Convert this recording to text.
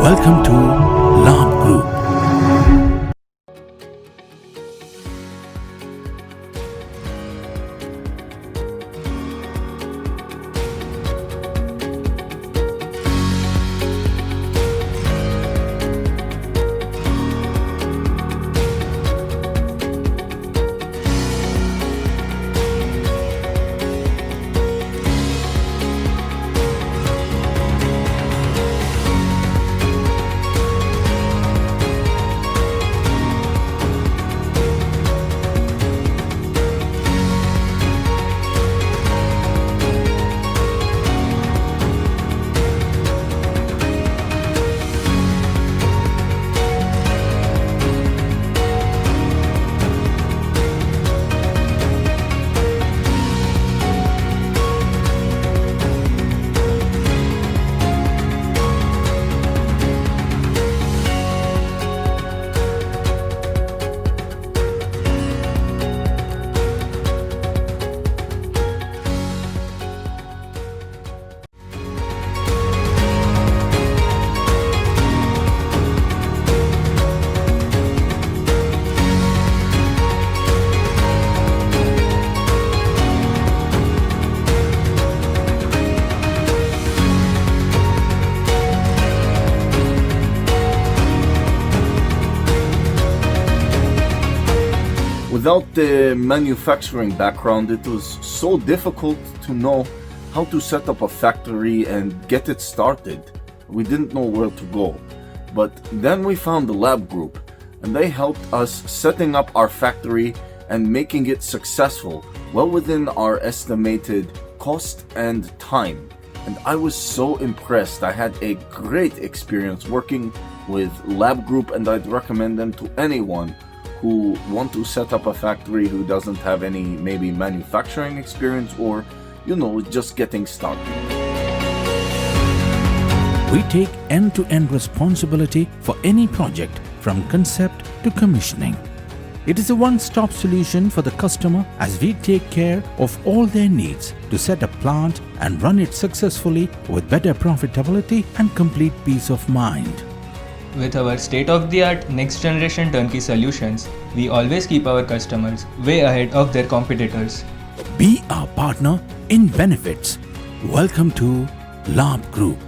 Welcome to Labh Group. Without the manufacturing background, it was so difficult to know how to set up a factory and get it started. We didn't know where to go. But then we found the Labh Group, and they helped us setting up our factory and making it successful, well within our estimated cost and time. And I was so impressed. I had a great experience working with Labh Group, and I'd recommend them to anyone who want to set up a factory who doesn't have any maybe manufacturing experience or, just getting started. We take end-to-end responsibility for any project from concept to commissioning. It is a one-stop solution for the customer as we take care of all their needs to set a plant and run it successfully with better profitability and complete peace of mind. With our state-of-the-art next-generation turnkey solutions, we always keep our customers way ahead of their competitors. Be our partner in benefits. Welcome to Labh Group.